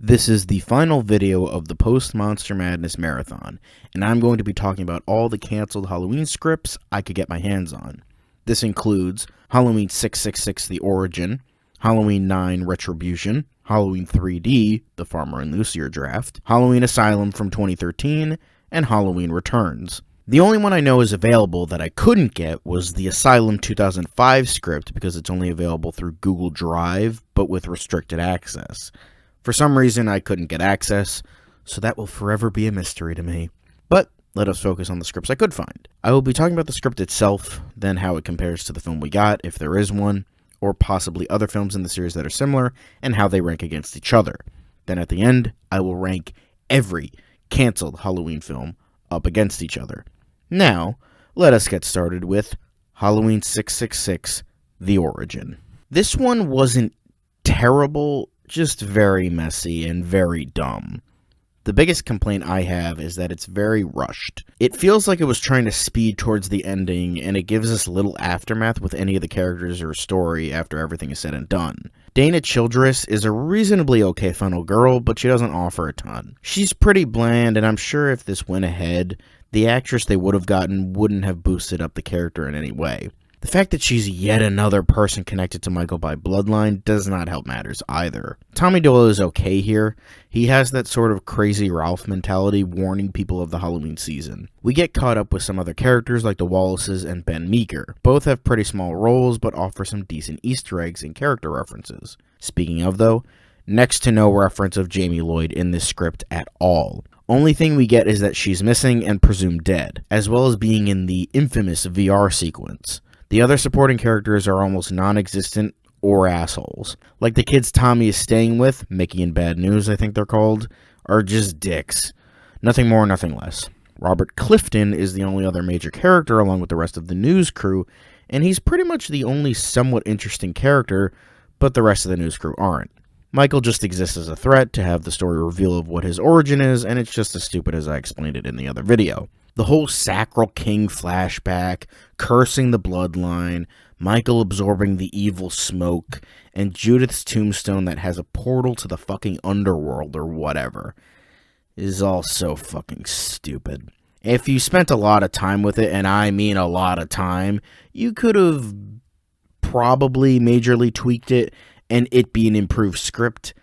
This is the final video of the post-Monster Madness marathon, and I'm going to be talking about all the canceled Halloween scripts I could get my hands on. This includes Halloween 666 The Origin, Halloween 9 Retribution, Halloween 3D, the Farmer and Lucier draft, Halloween Asylum from 2013, and Halloween Returns. The only one I know is available that I couldn't get was the Asylum 2005 script because it's only available through Google Drive, but with restricted access. For some reason, I couldn't get access, so that will forever be a mystery to me. But let us focus on the scripts I could find. I will be talking about the script itself, then how it compares to the film we got, if there is one, or possibly other films in the series that are similar, and how they rank against each other. Then at the end, I will rank every canceled Halloween film up against each other. Now, let us get started with Halloween 666 The Origin. This one wasn't terrible, just very messy and very dumb. The biggest complaint I have is that it's very rushed. It feels like it was trying to speed towards the ending, and it gives us little aftermath with any of the characters or story after everything is said and done. Dana Childress is a reasonably okay final girl, but she doesn't offer a ton. She's pretty bland, and I'm sure if this went ahead, the actress they would have gotten wouldn't have boosted up the character in any way. The fact that she's yet another person connected to Michael by bloodline does not help matters either. Tommy Doyle is okay here. He has that sort of crazy Ralph mentality warning people of the Halloween season. We get caught up with some other characters like the Wallaces and Ben Meeker. Both have pretty small roles but offer some decent Easter eggs and character references. Speaking of though, next to no reference of Jamie Lloyd in this script at all. Only thing we get is that she's missing and presumed dead, as well as being in the infamous VR sequence. The other supporting characters are almost non-existent or assholes. Like the kids Tommy is staying with, Mickey and Bad News I think they're called, are just dicks. Nothing more, nothing less. Robert Clifton is the only other major character along with the rest of the news crew, and he's pretty much the only somewhat interesting character, but the rest of the news crew aren't. Michael just exists as a threat to have the story reveal of what his origin is, and it's just as stupid as I explained it in the other video. The whole Sacral King flashback, cursing the bloodline, Michael absorbing the evil smoke, and Judith's tombstone that has a portal to the fucking underworld or whatever, is all so fucking stupid. If you spent a lot of time with it, and I mean a lot of time, you could have probably majorly tweaked it and it be an improved script,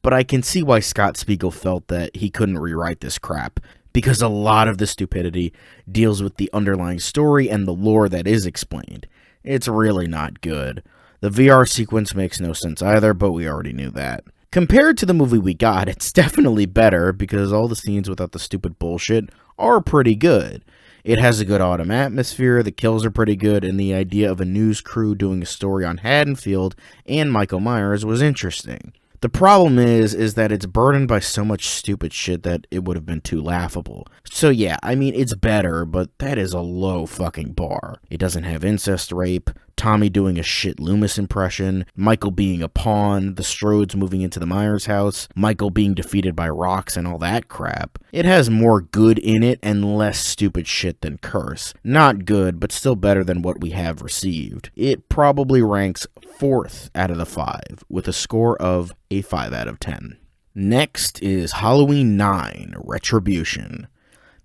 but I can see why Scott Spiegel felt that he couldn't rewrite this crap, because a lot of the stupidity deals with the underlying story and the lore that is explained. It's really not good. The VR sequence makes no sense either, but we already knew that. Compared to the movie we got, it's definitely better, because all the scenes without the stupid bullshit are pretty good. It has a good autumn atmosphere, the kills are pretty good, and the idea of a news crew doing a story on Haddonfield and Michael Myers was interesting. The problem is that it's burdened by so much stupid shit that it would have been too laughable. So yeah, I mean, it's better, but that is a low fucking bar. It doesn't have incest rape, Tommy doing a shit Loomis impression, Michael being a pawn, the Strodes moving into the Myers house, Michael being defeated by rocks and all that crap. It has more good in it and less stupid shit than curse. Not good, but still better than what we have received. It probably ranks 4th out of the 5, with a score of a 5 out of 10. Next is Halloween 9, Retribution.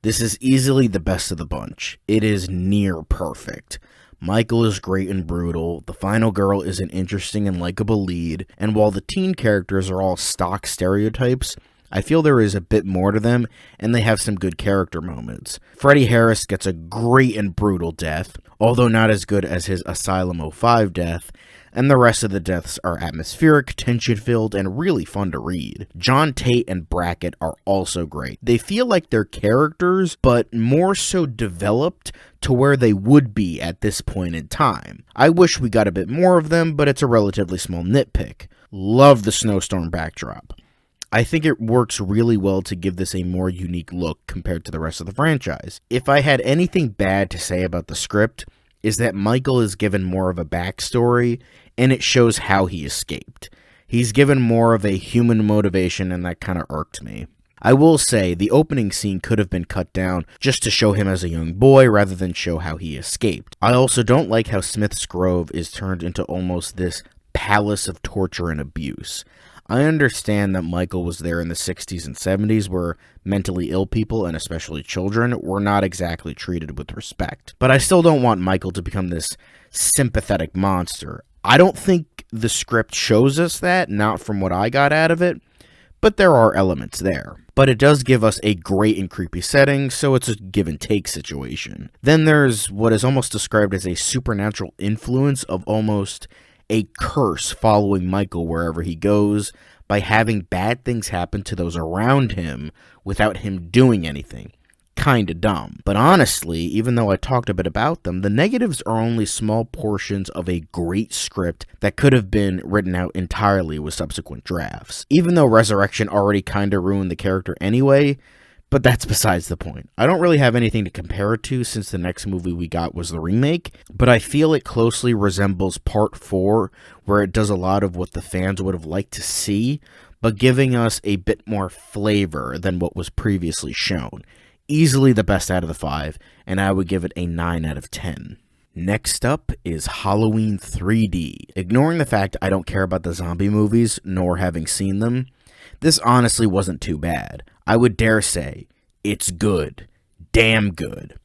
This is easily the best of the bunch. It is near perfect. Michael is great and brutal, the final girl is an interesting and likable lead, and while the teen characters are all stock stereotypes, I feel there is a bit more to them, and they have some good character moments. Freddie Harris gets a great and brutal death, although not as good as his Asylum 05 death, and the rest of the deaths are atmospheric, tension-filled, and really fun to read. John Tate and Brackett are also great. They feel like they're characters, but more so developed to where they would be at this point in time. I wish we got a bit more of them, but it's a relatively small nitpick. Love the snowstorm backdrop. I think it works really well to give this a more unique look compared to the rest of the franchise. If I had anything bad to say about the script, is that Michael is given more of a backstory, and it shows how he escaped. He's given more of a human motivation, and that kind of irked me. I will say, the opening scene could have been cut down just to show him as a young boy rather than show how he escaped. I also don't like how Smith's Grove is turned into almost this palace of torture and abuse. I understand that Michael was there in the 60s and 70s where mentally ill people, and especially children, were not exactly treated with respect. But I still don't want Michael to become this sympathetic monster. I don't think the script shows us that, not from what I got out of it, but there are elements there. But it does give us a great and creepy setting, so it's a give and take situation. Then there's what is almost described as a supernatural influence of almost a curse following Michael wherever he goes by having bad things happen to those around him without him doing anything. Kinda dumb. But honestly, even though I talked a bit about them, the negatives are only small portions of a great script that could have been written out entirely with subsequent drafts. Even though Resurrection already kinda ruined the character anyway, but that's besides the point. I don't really have anything to compare it to since the next movie we got was the remake, but I feel it closely resembles Part 4, where it does a lot of what the fans would have liked to see, but giving us a bit more flavor than what was previously shown. Easily the best out of the 5, and I would give it a 9 out of 10. Next up is Halloween 3D. Ignoring the fact I don't care about the zombie movies, nor having seen them, this honestly wasn't too bad. I would dare say, it's good. Damn good.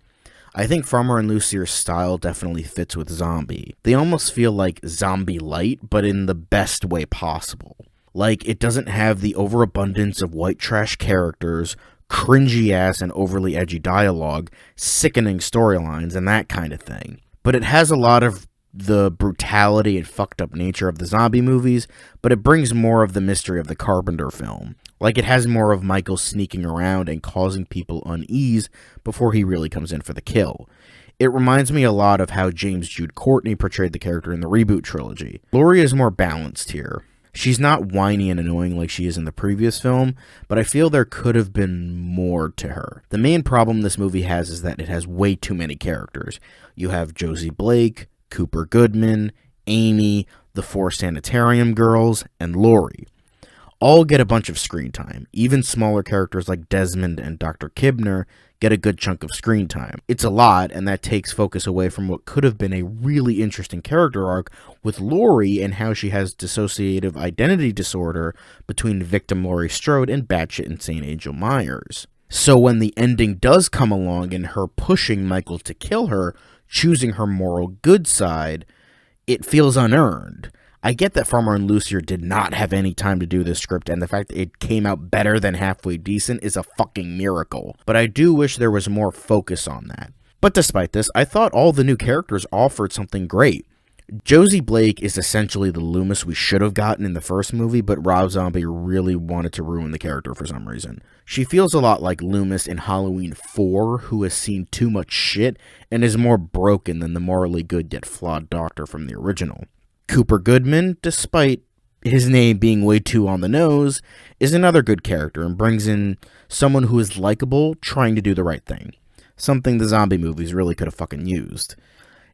I think Farmer and Lucier's style definitely fits with zombie. They almost feel like zombie light, but in the best way possible. Like, it doesn't have the overabundance of white trash characters, cringy ass and overly edgy dialogue, sickening storylines, and that kind of thing. But it has a lot of the brutality and fucked up nature of the zombie movies, but it brings more of the mystery of the Carpenter film. Like, it has more of Michael sneaking around and causing people unease before he really comes in for the kill. It reminds me a lot of how James Jude Courtney portrayed the character in the reboot trilogy. Laurie is more balanced here. She's not whiny and annoying like she is in the previous film, but I feel there could have been more to her. The main problem this movie has is that it has way too many characters. You have Josie Blake, Cooper Goodman, Amy, the 4 sanitarium girls, and Laurie. All get a bunch of screen time. Even smaller characters like Desmond and Dr. Kibner get a good chunk of screen time. It's a lot, and that takes focus away from what could have been a really interesting character arc with Laurie and how she has dissociative identity disorder between victim Laurie Strode and batshit insane Angel Myers. So when the ending does come along and her pushing Michael to kill her, choosing her moral good side, it feels unearned. I get that Farmer and Lucier did not have any time to do this script, and the fact that it came out better than halfway decent is a fucking miracle. But I do wish there was more focus on that. But despite this, I thought all the new characters offered something great. Josie Blake is essentially the Loomis we should have gotten in the first movie, but Rob Zombie really wanted to ruin the character for some reason. She feels a lot like Loomis in Halloween 4, who has seen too much shit and is more broken than the morally good yet flawed doctor from the original. Cooper Goodman, despite his name being way too on the nose, is another good character and brings in someone who is likable, trying to do the right thing. Something the zombie movies really could have fucking used.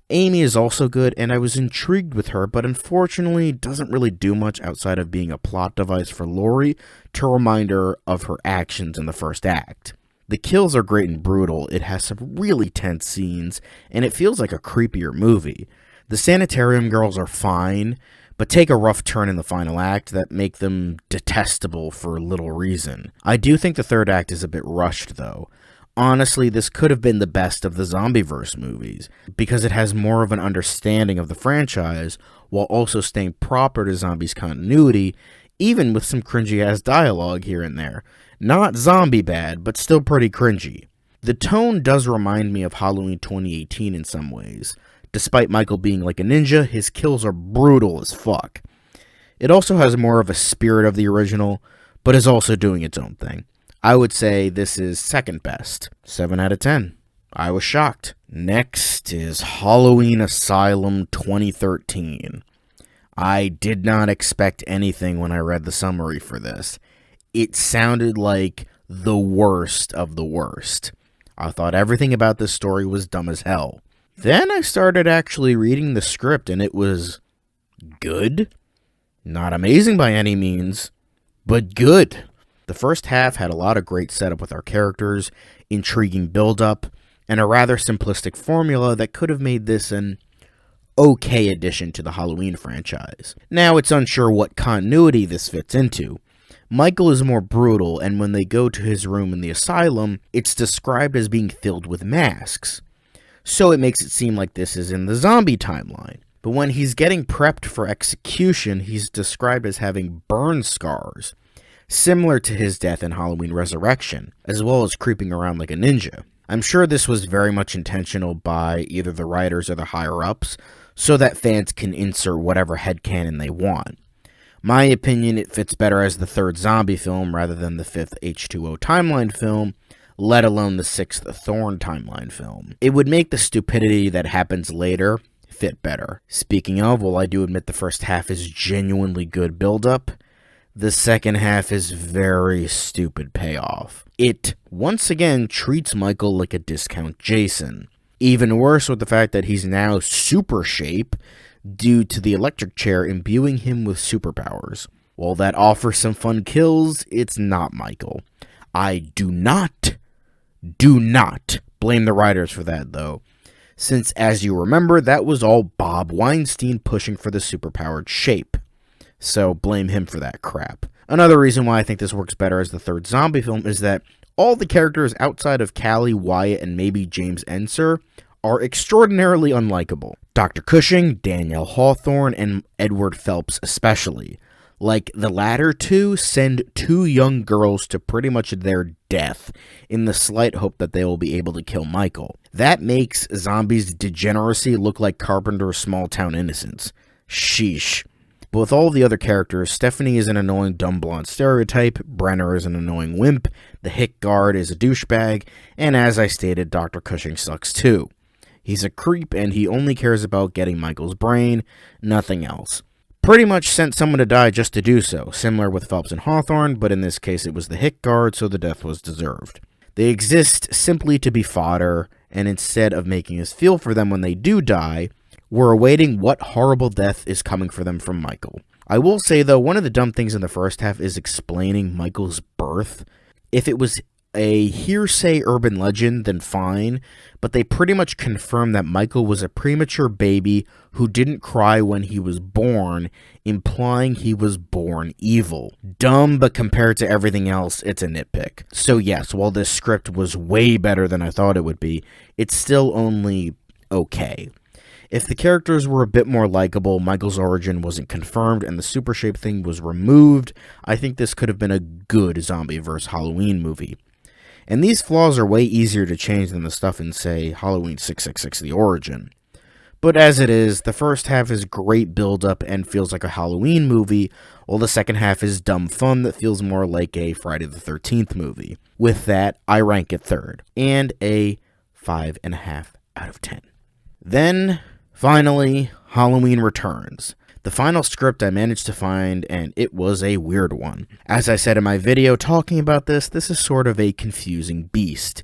Amy is also good, and I was intrigued with her, but unfortunately doesn't really do much outside of being a plot device for Laurie to remind her of her actions in the first act. The kills are great and brutal, it has some really tense scenes, and it feels like a creepier movie. The sanitarium girls are fine, but take a rough turn in the final act that make them detestable for little reason. I do think the third act is a bit rushed, though. Honestly, this could have been the best of the Zombieverse movies, because it has more of an understanding of the franchise, while also staying proper to Zombies' continuity, even with some cringy-ass dialogue here and there. Not zombie bad, but still pretty cringy. The tone does remind me of Halloween 2018 in some ways. Despite Michael being like a ninja, his kills are brutal as fuck. It also has more of a spirit of the original, but is also doing its own thing. I would say this is second best. 7 out of 10. I was shocked. Next is Halloween Asylum 2013. I did not expect anything when I read the summary for this. It sounded like the worst of the worst. I thought everything about this story was dumb as hell. Then I started actually reading the script, and it was good. Not amazing by any means, but good. The first half had a lot of great setup with our characters, intriguing build-up, and a rather simplistic formula that could have made this an okay addition to the Halloween franchise. Now, it's unsure what continuity this fits into. Michael is more brutal, and when they go to his room in the asylum, it's described as being filled with masks. So it makes it seem like this is in the zombie timeline. But when he's getting prepped for execution, he's described as having burn scars, similar to his death in Halloween Resurrection, as well as creeping around like a ninja. I'm sure this was very much intentional by either the writers or the higher-ups, so that fans can insert whatever headcanon they want. My opinion, it fits better as the third zombie film rather than the fifth H2O timeline film, let alone the sixth Thorn timeline film. It would make the stupidity that happens later fit better. Speaking of, while I do admit the first half is genuinely good build-up, the second half is very stupid payoff. It, once again, treats Michael like a discount Jason. Even worse with the fact that he's now super shape due to the electric chair imbuing him with superpowers. While that offers some fun kills, it's not Michael. I do not blame the writers for that, though, since, as you remember, that was all Bob Weinstein pushing for the superpowered shape. So blame him for that crap. Another reason why I think this works better as the third zombie film is that all the characters outside of Callie, Wyatt, and maybe James Ensor are extraordinarily unlikable. Dr. Cushing, Danielle Hawthorne, and Edward Phelps especially. Like, the latter two send two young girls to pretty much their death in the slight hope that they will be able to kill Michael. That makes zombies' degeneracy look like Carpenter's small-town innocence. Sheesh. But with all the other characters, Stephanie is an annoying dumb blonde stereotype, Brenner is an annoying wimp, the hick guard is a douchebag, and as I stated, Dr. Cushing sucks too. He's a creep and he only cares about getting Michael's brain, nothing else. Pretty much sent someone to die just to do so, similar with Phelps and Hawthorne, but in this case it was the hick guard, so the death was deserved. They exist simply to be fodder, and instead of making us feel for them when they do die, we're awaiting what horrible death is coming for them from Michael. I will say, though, one of the dumb things in the first half is explaining Michael's birth. If it was a hearsay urban legend, then fine, but they pretty much confirm that Michael was a premature baby who didn't cry when he was born, implying he was born evil. Dumb, but compared to everything else, it's a nitpick. So yes, while this script was way better than I thought it would be, it's still only okay. If the characters were a bit more likable, Michael's origin wasn't confirmed, and the super shape thing was removed, I think this could have been a good zombie vs. Halloween movie. And these flaws are way easier to change than the stuff in, say, Halloween 666 The Origin. But as it is, the first half is great build-up and feels like a Halloween movie, while the second half is dumb fun that feels more like a Friday the 13th movie. With that, I rank it third, and a 5.5 out of 10. Then, finally, Halloween Returns. The final script I managed to find, and it was a weird one. As I said in my video talking about this is sort of a confusing beast.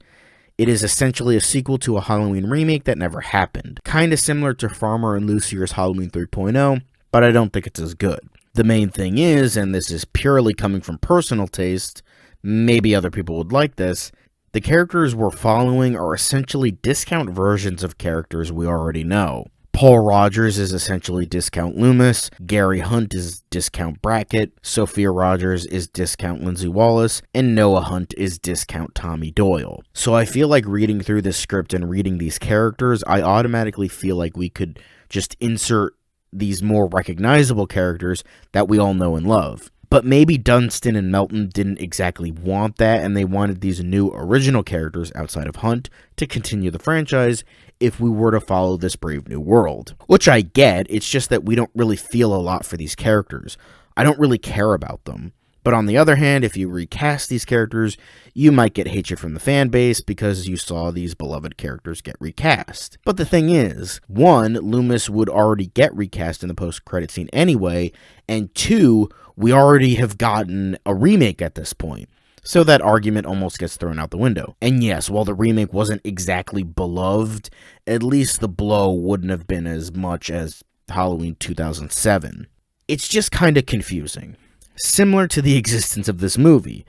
It is essentially a sequel to a Halloween remake that never happened. Kinda similar to Farmer and Lucier's Halloween 3.0, but I don't think it's as good. The main thing is, and this is purely coming from personal taste, maybe other people would like this, the characters we're following are essentially discount versions of characters we already know. Paul Rogers is essentially discount Loomis, Gary Hunt is discount Brackett, Sophia Rogers is discount Lindsay Wallace, and Noah Hunt is discount Tommy Doyle. So I feel like reading through this script and reading these characters, I automatically feel like we could just insert these more recognizable characters that we all know and love. But maybe Dunstan and Melton didn't exactly want that, and they wanted these new original characters outside of Hunt to continue the franchise if we were to follow this Brave New World. Which I get, it's just that we don't really feel a lot for these characters. I don't really care about them. But on the other hand, if you recast these characters, you might get hatred from the fan base because you saw these beloved characters get recast. But the thing is, 1, Loomis would already get recast in the post-credit scene anyway, and 2, we already have gotten a remake at this point. So that argument almost gets thrown out the window. And yes, while the remake wasn't exactly beloved, at least the blow wouldn't have been as much as Halloween 2007. It's just kinda confusing. Similar to the existence of this movie.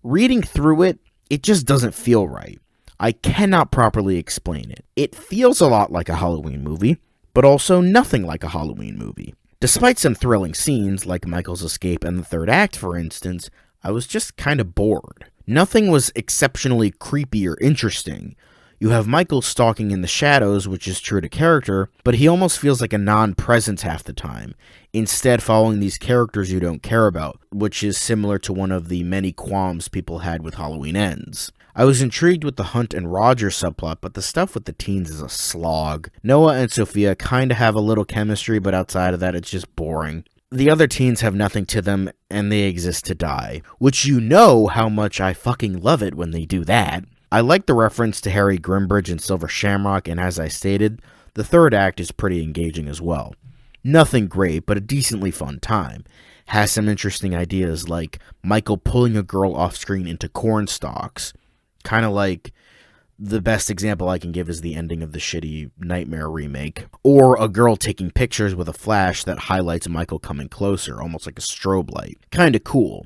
Reading through it, it just doesn't feel right. I cannot properly explain it. It feels a lot like a Halloween movie, but also nothing like a Halloween movie. Despite some thrilling scenes, like Michael's escape and the third act for instance, I was just kind of bored. Nothing was exceptionally creepy or interesting. You have Michael stalking in the shadows, which is true to character, but he almost feels like a non-presence half the time, instead following these characters you don't care about, which is similar to one of the many qualms people had with Halloween Ends. I was intrigued with the Hunt and Roger subplot, but the stuff with the teens is a slog. Noah and Sophia kinda have a little chemistry, but outside of that, it's just boring. The other teens have nothing to them, and they exist to die, which you know how much I fucking love it when they do that. I like the reference to Harry Grimbridge and Silver Shamrock, and as I stated, the third act is pretty engaging as well. Nothing great, but a decently fun time. Has some interesting ideas like Michael pulling a girl off screen into corn stalks. Kind of like the best example I can give is the ending of the shitty Nightmare remake. Or a girl taking pictures with a flash that highlights Michael coming closer, almost like a strobe light. Kinda cool.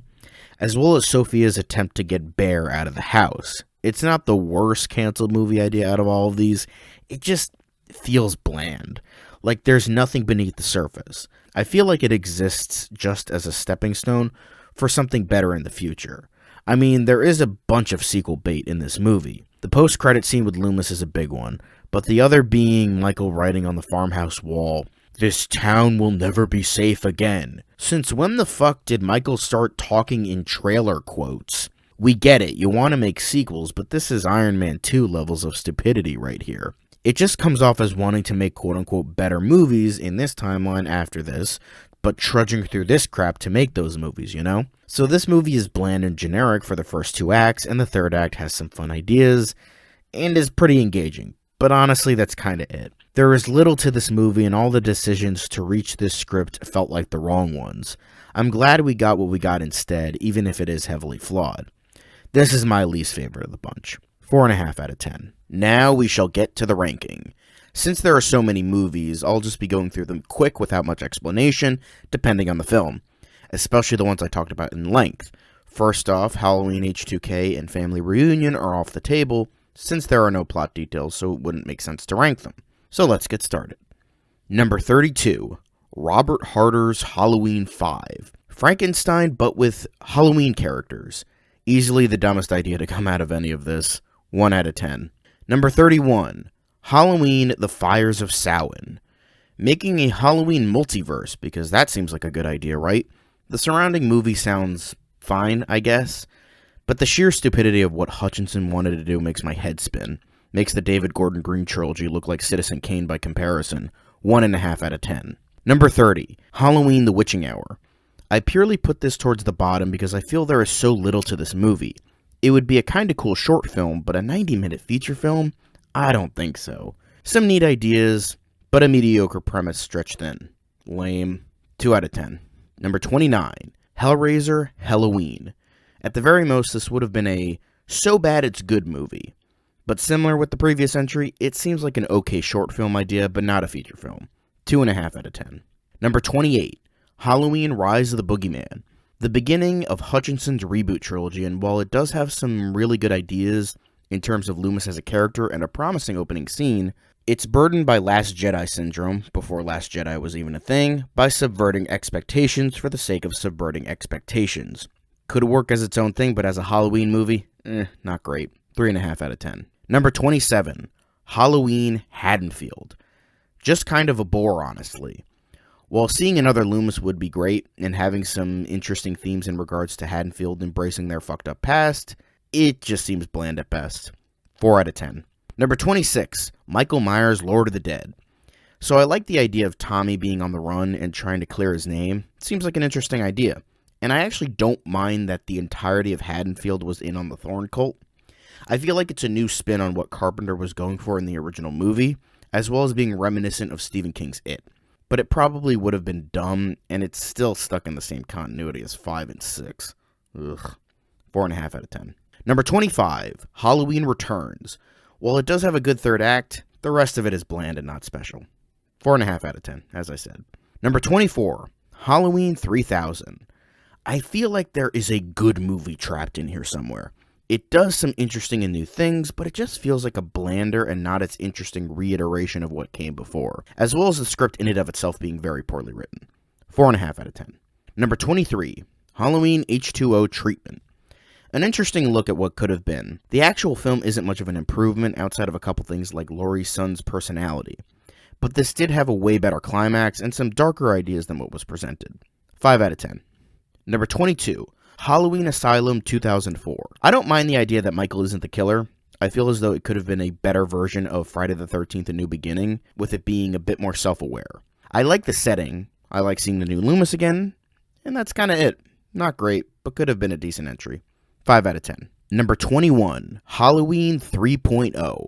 As well as Sophia's attempt to get Bear out of the house. It's not the worst canceled movie idea out of all of these, it just feels bland. Like there's nothing beneath the surface. I feel like it exists just as a stepping stone for something better in the future. I mean, there is a bunch of sequel bait in this movie. The post-credit scene with Loomis is a big one, but the other being Michael writing on the farmhouse wall, "This town will never be safe again." Since when the fuck did Michael start talking in trailer quotes? We get it, you want to make sequels, but this is Iron Man 2 levels of stupidity right here. It just comes off as wanting to make quote-unquote better movies in this timeline after this, but trudging through this crap to make those movies, you know? So this movie is bland and generic for the first two acts, and the third act has some fun ideas, and is pretty engaging. But honestly, that's kinda it. There is little to this movie, and all the decisions to reach this script felt like the wrong ones. I'm glad we got what we got instead, even if it is heavily flawed. This is my least favorite of the bunch. 4.5 out of 10. Now we shall get to the ranking. Since there are so many movies, I'll just be going through them quick without much explanation, depending on the film. Especially the ones I talked about in length. First off, Halloween H2K and Family Reunion are off the table, since there are no plot details, so it wouldn't make sense to rank them. So let's get started. Number 32, Robert Harder's Halloween 5. Frankenstein, but with Halloween characters. Easily the dumbest idea to come out of any of this. 1 out of 10. Number 31, Halloween, The Fires of Samhain. Making a Halloween multiverse, because that seems like a good idea, right? The surrounding movie sounds fine, I guess, but the sheer stupidity of what Hutchinson wanted to do makes my head spin. Makes the David Gordon Green trilogy look like Citizen Kane by comparison. 1.5 out of 10. Number 30, Halloween, The Witching Hour. I purely put this towards the bottom because I feel there is so little to this movie. It would be a kinda cool short film, but a 90-minute feature film? I don't think so. Some neat ideas, but a mediocre premise stretched thin. Lame. 2 out of 10. Number 29, Hellraiser, Helloween. At the very most, this would have been a so bad it's good movie. But similar with the previous entry, it seems like an okay short film idea, but not a feature film. 2.5 out of 10. Number 28, Halloween, Rise of the Boogeyman. The beginning of Hutchinson's reboot trilogy, and while it does have some really good ideas in terms of Loomis as a character and a promising opening scene, it's burdened by Last Jedi syndrome, before Last Jedi was even a thing, by subverting expectations for the sake of subverting expectations. Could work as its own thing, but as a Halloween movie, not great. 3.5 out of 10. Number 27, Halloween, Haddonfield. Just kind of a bore, honestly. While seeing another Loomis would be great, and having some interesting themes in regards to Haddonfield embracing their fucked up past, it just seems bland at best. 4 out of 10. Number 26, Michael Myers, Lord of the Dead. So I like the idea of Tommy being on the run and trying to clear his name. It seems like an interesting idea. And I actually don't mind that the entirety of Haddonfield was in on the Thorn Cult. I feel like it's a new spin on what Carpenter was going for in the original movie, as well as being reminiscent of Stephen King's It. But it probably would have been dumb, and it's still stuck in the same continuity as 5 and 6. Ugh. 4.5 out of 10. Number 25, Halloween Returns. While it does have a good third act, the rest of it is bland and not special. 4.5 out of 10, as I said. Number 24, Halloween 3000. I feel like there is a good movie trapped in here somewhere. It does some interesting and new things, but it just feels like a blander and not its interesting reiteration of what came before, as well as the script in and of itself being very poorly written. 4.5 out of 10. Number 23, Halloween H2O Treatment. An interesting look at what could have been. The actual film isn't much of an improvement outside of a couple things like Laurie's son's personality, but this did have a way better climax and some darker ideas than what was presented. 5 out of 10. Number 22, Halloween Asylum 2004. I don't mind the idea that Michael isn't the killer. I feel as though it could have been a better version of Friday the 13th A New Beginning, with it being a bit more self-aware. I like the setting, I like seeing the new Loomis again, and that's kind of it. Not great, but could have been a decent entry. 5 out of 10. Number 21, Halloween 3.0.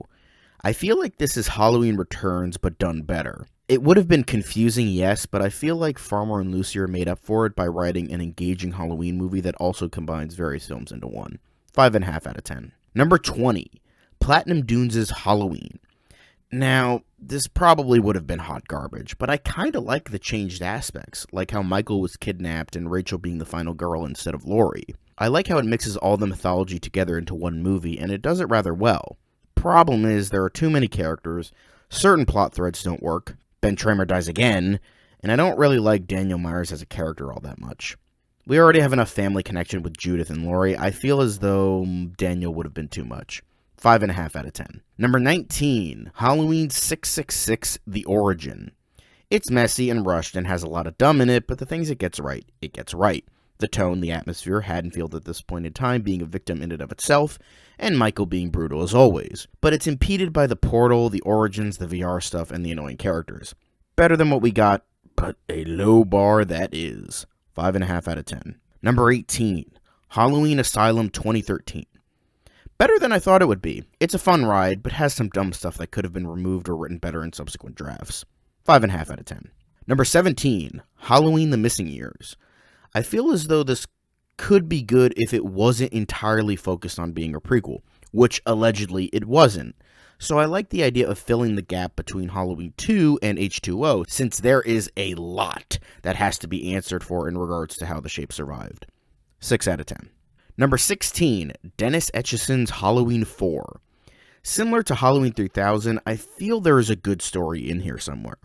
I feel like this is Halloween Returns, but done better. It would have been confusing, yes, but I feel like Farmer and Lucier made up for it by writing an engaging Halloween movie that also combines various films into one. 5.5 out of 10. Number 20, Platinum Dunes' Halloween. Now, this probably would have been hot garbage, but I kinda like the changed aspects, like how Michael was kidnapped and Rachel being the final girl instead of Laurie. I like how it mixes all the mythology together into one movie, and it does it rather well. Problem is, there are too many characters, certain plot threads don't work, Ben Tramer dies again, and I don't really like Daniel Myers as a character all that much. We already have enough family connection with Judith and Laurie. I feel as though Daniel would have been too much. 5.5 out of 10. Number 19, Halloween 666, The Origin. It's messy and rushed and has a lot of dumb in it, but the things it gets right, it gets right. The tone, the atmosphere, Haddonfield at this point in time being a victim in and of itself, and Michael being brutal as always. But it's impeded by the portal, the origins, the VR stuff, and the annoying characters. Better than what we got, but a low bar that is. 5.5 out of 10. Number 18, Halloween Asylum 2013. Better than I thought it would be. It's a fun ride, but has some dumb stuff that could have been removed or written better in subsequent drafts. 5.5 out of 10. Number 17, Halloween The Missing Years. I feel as though this could be good if it wasn't entirely focused on being a prequel, which allegedly it wasn't. So I like the idea of filling the gap between Halloween 2 and H2O, since there is a lot that has to be answered for in regards to how the shape survived. 6 out of 10. Number 16, Dennis Etchison's Halloween 4. Similar to Halloween 3000, I feel there is a good story in here somewhere,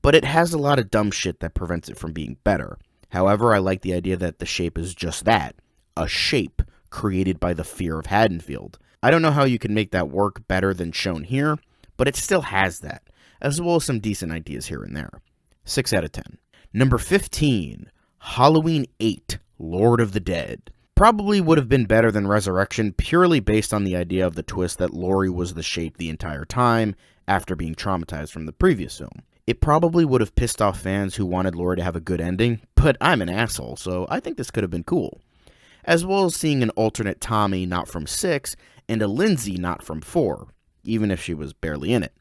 but it has a lot of dumb shit that prevents it from being better. However, I like the idea that the shape is just that, a shape created by the fear of Haddonfield. I don't know how you can make that work better than shown here, but it still has that, as well as some decent ideas here and there. 6 out of 10. Number 15, Halloween 8, Lord of the Dead. Probably would have been better than Resurrection, purely based on the idea of the twist that Laurie was the shape the entire time, after being traumatized from the previous film. It probably would have pissed off fans who wanted Laurie to have a good ending, but I'm an asshole, so I think this could have been cool. As well as seeing an alternate Tommy not from 6, and a Lindsay not from 4, even if she was barely in it.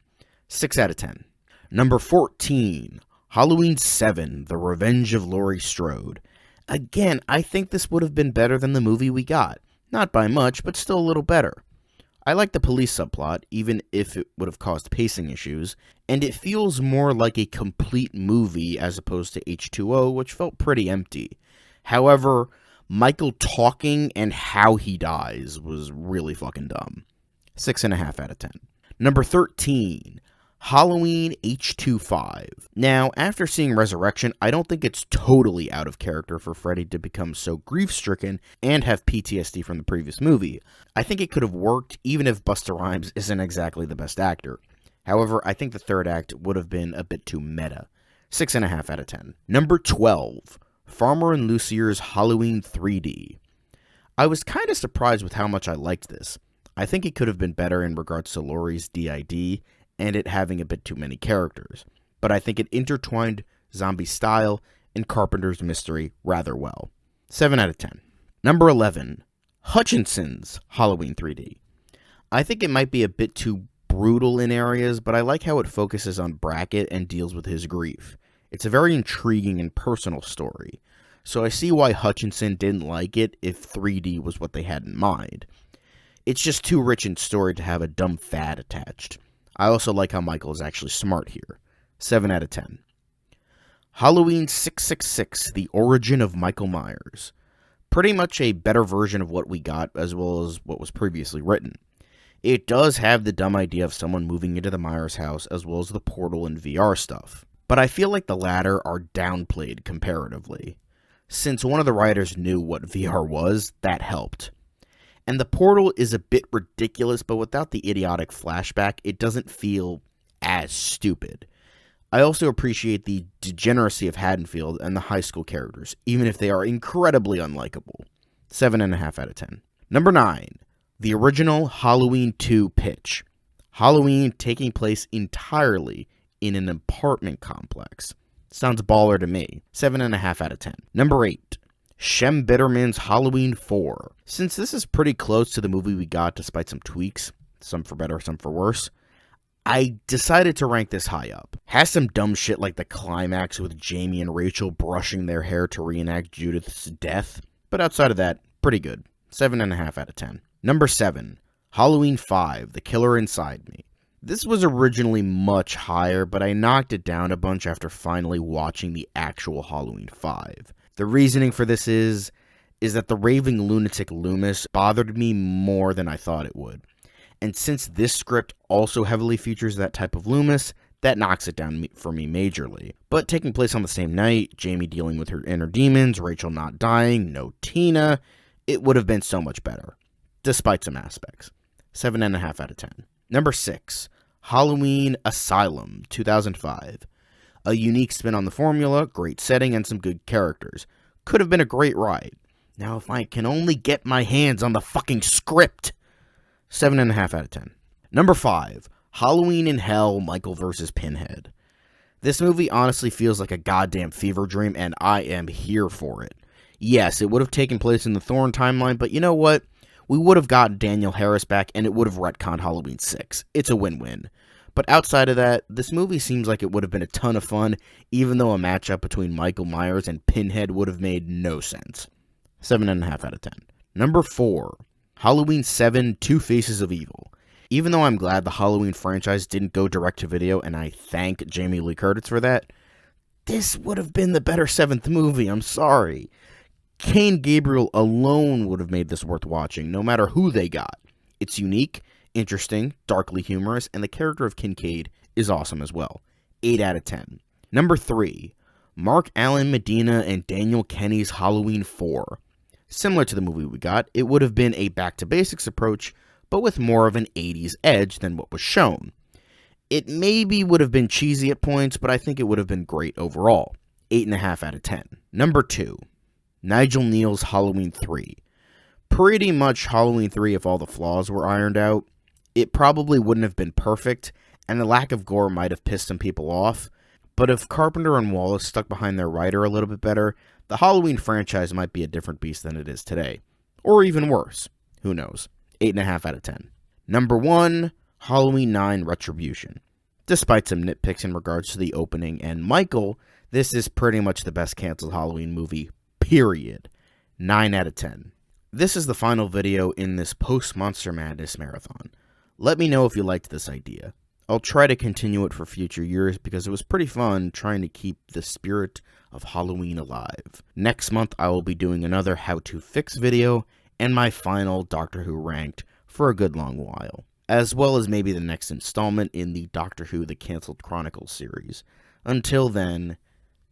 6 out of 10. Number 14, Halloween 7, The Revenge of Laurie Strode. Again, I think this would have been better than the movie we got. Not by much, but still a little better. I like the police subplot, even if it would have caused pacing issues, and it feels more like a complete movie as opposed to H2O, which felt pretty empty. However, Michael talking and how he dies was really fucking dumb. 6.5 out of 10. Number 13, Halloween H25. Now, after seeing Resurrection, I don't think it's totally out of character for Freddy to become so grief-stricken and have PTSD from the previous movie. I think it could have worked even if Busta Rhymes isn't exactly the best actor. However, I think the third act would have been a bit too meta. 6.5 out of 10. Number 12, Farmer and Lucier's Halloween 3D. I was kind of surprised with how much I liked this. I think it could have been better in regards to Laurie's DID, and it having a bit too many characters, but I think it intertwined zombie style and Carpenter's mystery rather well. 7 out of 10. Number 11, Hutchinson's Halloween 3D. I think it might be a bit too brutal in areas, but I like how it focuses on Brackett and deals with his grief. It's a very intriguing and personal story, so I see why Hutchinson didn't like it if 3D was what they had in mind. It's just too rich in story to have a dumb fad attached. I also like how Michael is actually smart here. 7 out of 10. Halloween 666, The Origin of Michael Myers. pretty much a better version of what we got as well as what was previously written. It does have the dumb idea of someone moving into the Myers house as well as the portal and VR stuff, but I feel like the latter are downplayed comparatively. Since one of the writers knew what VR was, that helped. And the portal is a bit ridiculous, but without the idiotic flashback, it doesn't feel as stupid. I also appreciate the degeneracy of Haddonfield and the high school characters, even if they are incredibly unlikable. 7.5 out of 10. Number 9. The original Halloween 2 pitch. Halloween taking place entirely in an apartment complex. Sounds baller to me. 7.5 out of 10. Number 8. Shem Bitterman's Halloween 4. Since this is pretty close to the movie we got despite some tweaks, some for better, some for worse, I decided to rank this high up. Has some dumb shit like the climax with Jamie and Rachel brushing their hair to reenact Judith's death, but outside of that, pretty good. 7.5 out of 10. Number 7. Halloween 5, The Killer Inside Me. This was originally much higher, but I knocked it down a bunch after finally watching the actual Halloween 5. The reasoning for this is that the raving lunatic Loomis bothered me more than I thought it would. And since this script also heavily features that type of Loomis, that knocks it down for me majorly. But taking place on the same night, Jamie dealing with her inner demons, Rachel not dying, no Tina, it would have been so much better, despite some aspects. 7.5 out of 10. Number 6. Halloween Asylum, 2005. A unique spin on the formula, great setting, and some good characters. Could have been a great ride. Now if I can only get my hands on the fucking script. 7.5 out of 10. Number 5. Halloween in Hell, Michael vs. Pinhead. This movie honestly feels like a goddamn fever dream, and I am here for it. Yes, it would have taken place in the Thorn timeline, but you know what? We would have gotten Daniel Harris back, and it would have retconned Halloween 6. It's a win-win. But outside of that, this movie seems like it would have been a ton of fun, even though a matchup between Michael Myers and Pinhead would have made no sense. 7.5 out of 10. Number 4. Halloween 7, Two Faces of Evil. Even though I'm glad the Halloween franchise didn't go direct-to-video, and I thank Jamie Lee Curtis for that, this would have been the better 7th movie, I'm sorry. Cain Gabriel alone would have made this worth watching, no matter who they got. It's unique, interesting, darkly humorous, and the character of Kincaid is awesome as well. 8 out of 10. Number 3. Mark Allen Medina and Daniel Kenney's Halloween 4. Similar to the movie we got, it would have been a back-to-basics approach, but with more of an 80s edge than what was shown. It maybe would have been cheesy at points, but I think it would have been great overall. 8.5 out of 10. Number 2. Nigel Neal's Halloween 3. Pretty much Halloween 3 if all the flaws were ironed out. It probably wouldn't have been perfect, and the lack of gore might have pissed some people off, but if Carpenter and Wallace stuck behind their writer a little bit better, the Halloween franchise might be a different beast than it is today. Or even worse. Who knows? 8.5 out of 10. Number 1, Halloween 9 Retribution. Despite some nitpicks in regards to the opening and Michael, this is pretty much the best canceled Halloween movie, period. 9 out of 10. This is the final video in this post-Monster Madness marathon. Let me know if you liked this idea. I'll try to continue it for future years because it was pretty fun trying to keep the spirit of Halloween alive. Next month I will be doing another how to fix video and my final Doctor Who ranked for a good long while, as well as maybe the next installment in the Doctor Who The Cancelled Chronicles series. Until then,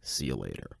see you later.